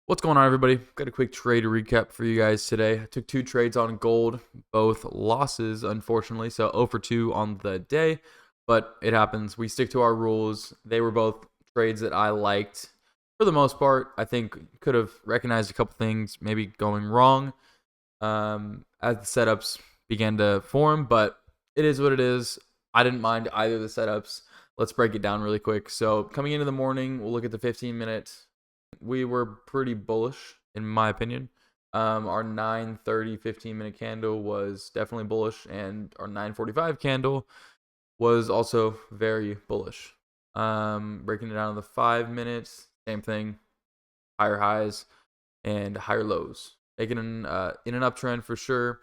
What's going on, everybody? Got a quick trade recap for you guys today. I took two trades on gold, both losses, unfortunately. So 0 for 2 on the day, but it happens. We stick to our rules. They were both trades that I liked for the most part. I think could have recognized a couple things maybe going wrong as the setups began to form, but it is what it is. I didn't mind either of the setups. Let's break it down really quick. So coming into the morning, we'll look at the 15-minute. We were pretty bullish, in my opinion. Our 9:30 15-minute candle was definitely bullish, and our 9:45 candle was also very bullish. Breaking it down to the 5 minutes, same thing, higher highs and higher lows, making in an uptrend for sure.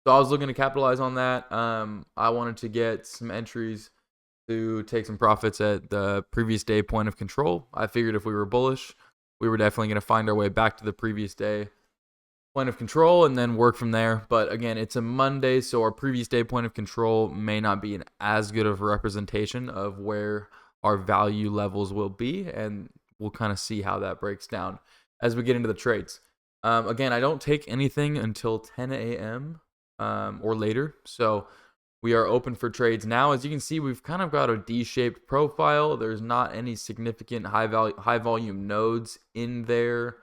So I was looking to capitalize on that. I wanted to get some entries to take some profits at the previous day point of control. I figured if we were bullish, we were definitely going to find our way back to the previous day point of control and then work from there. But again, it's a Monday, so our previous day point of control may not be as good of a representation of where our value levels will be, and we'll kind of see how that breaks down as we get into the trades. Again, I don't take anything until 10 a.m. Or later, so we are open for trades now. As you can see, we've kind of got a D-shaped profile. There's not any significant high volume nodes in there,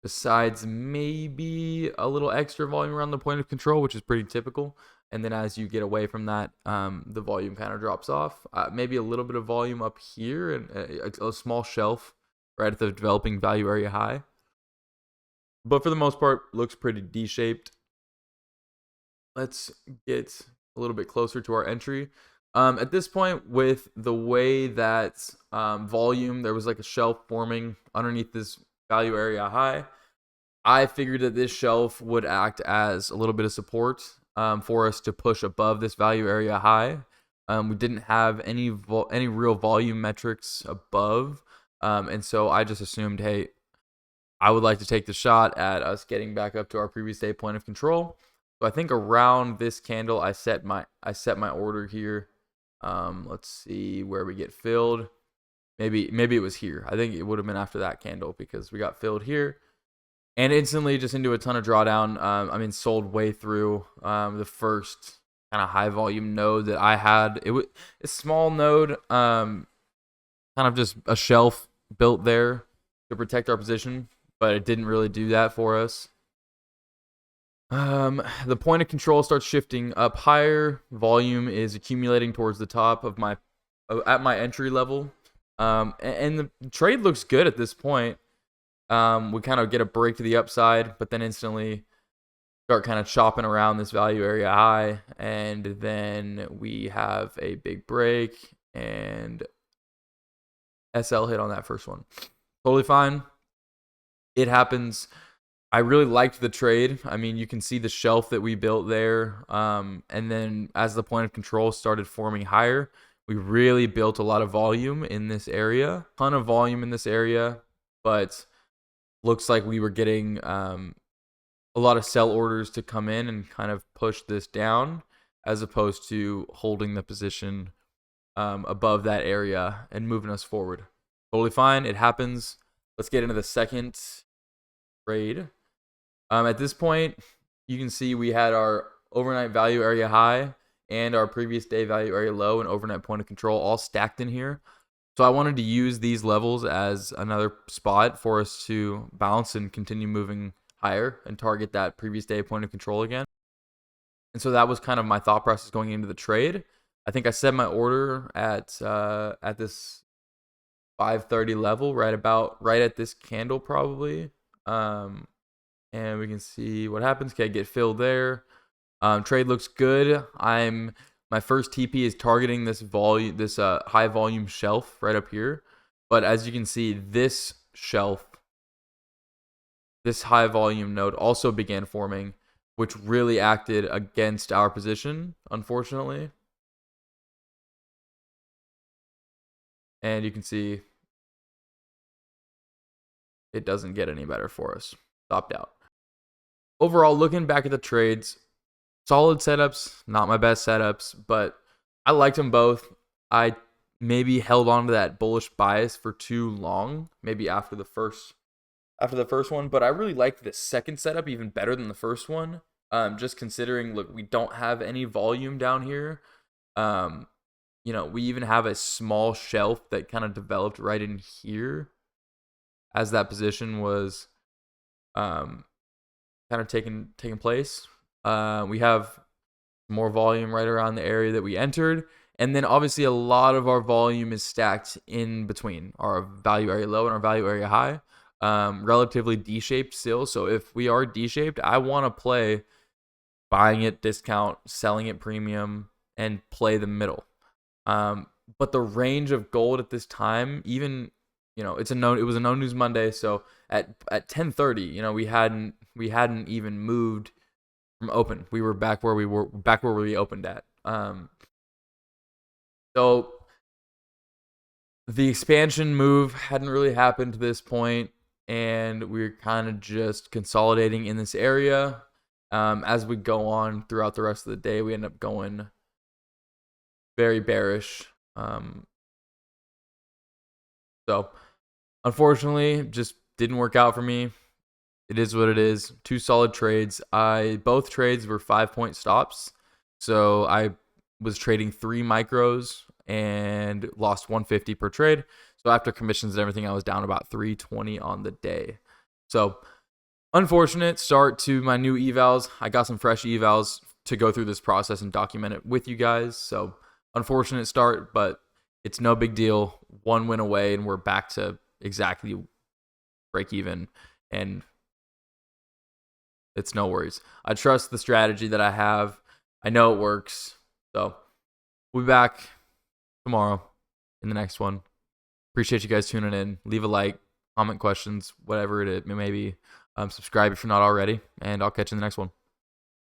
besides maybe a little extra volume around the point of control, which is pretty typical. And then as you get away from that, the volume kind of drops off. Maybe a little bit of volume up here and a small shelf right at the developing value area high. But for the most part, looks pretty D-shaped. Let's get a little bit closer to our entry. At this point, with the way that volume, there was like a shelf forming underneath this value area high. I figured that this shelf would act as a little bit of support for us to push above this value area high. We didn't have any real volume metrics above, and so I just assumed, hey, I would like to take the shot at us getting back up to our previous day point of control. So I think around this candle, I set my order here. Let's see where we get filled. Maybe it was here. I think it would have been after that candle because we got filled here and instantly just into a ton of drawdown. Sold way through the first kind of high volume node that I had. It was a small node, kind of just a shelf built there to protect our position, but it didn't really do that for us. The point of control starts shifting up higher. Volume is accumulating towards the top of at my entry level. And the trade looks good at this point. We kind of get a break to the upside, but then instantly start kind of chopping around this value area high, and then we have a big break and SL hit on that first one. Totally fine. It happens. I really liked the trade. I mean, you can see the shelf that we built there. And then as the point of control started forming higher, we really built a lot of volume in this area. Ton of volume in this area, but looks like we were getting a lot of sell orders to come in and kind of push this down, as opposed to holding the position above that area and moving us forward. Totally fine. It happens. Let's get into the second trade. At this point, you can see we had our overnight value area high and our previous day value area low and overnight point of control all stacked in here. So I wanted to use these levels as another spot for us to bounce and continue moving higher and target that previous day point of control again. And so that was kind of my thought process going into the trade. I think I set my order at this 530 level, right at this candle probably. And we can see what happens. Okay, get filled there. Trade looks good. My first TP is targeting this high volume shelf right up here. But as you can see, this shelf, this high volume node also began forming, which really acted against our position, unfortunately. And you can see it doesn't get any better for us. Stopped out. Overall, looking back at the trades, solid setups, not my best setups, but I liked them both. I maybe held on to that bullish bias for too long, maybe after the first after the first one, but I really liked the second setup even better than the first one. Just considering, look, we don't have any volume down here. We even have a small shelf that kind of developed right in here as that position was kind of taking place. We have more volume right around the area that we entered. And then obviously a lot of our volume is stacked in between our value area low and our value area high. Relatively D-shaped still. So if we are D-shaped, I want to play buying it discount, selling it premium, and play the middle. But the range of gold at this time, even it was a no news Monday, so at 10:30, we hadn't even moved from open. We were back where we opened at. So the expansion move hadn't really happened to this point, and we're kind of just consolidating in this area. As we go on throughout the rest of the day, we end up going very bearish. So unfortunately, just didn't work out for me. It is what it is. 2 solid trades. Both trades were 5-point stops. So I was trading 3 micros and lost 150 per trade. So after commissions and everything, I was down about 320 on the day. So unfortunate start to my new evals. I got some fresh evals to go through this process and document it with you guys. So unfortunate start, but it's no big deal. 1 win away, and we're back to exactly break even, and it's no worries. I trust the strategy that I have. I know it works. So we'll be back tomorrow in the next one. Appreciate you guys tuning in. Leave a like, comment questions, whatever it may be. Subscribe if you're not already, and I'll catch you in the next one.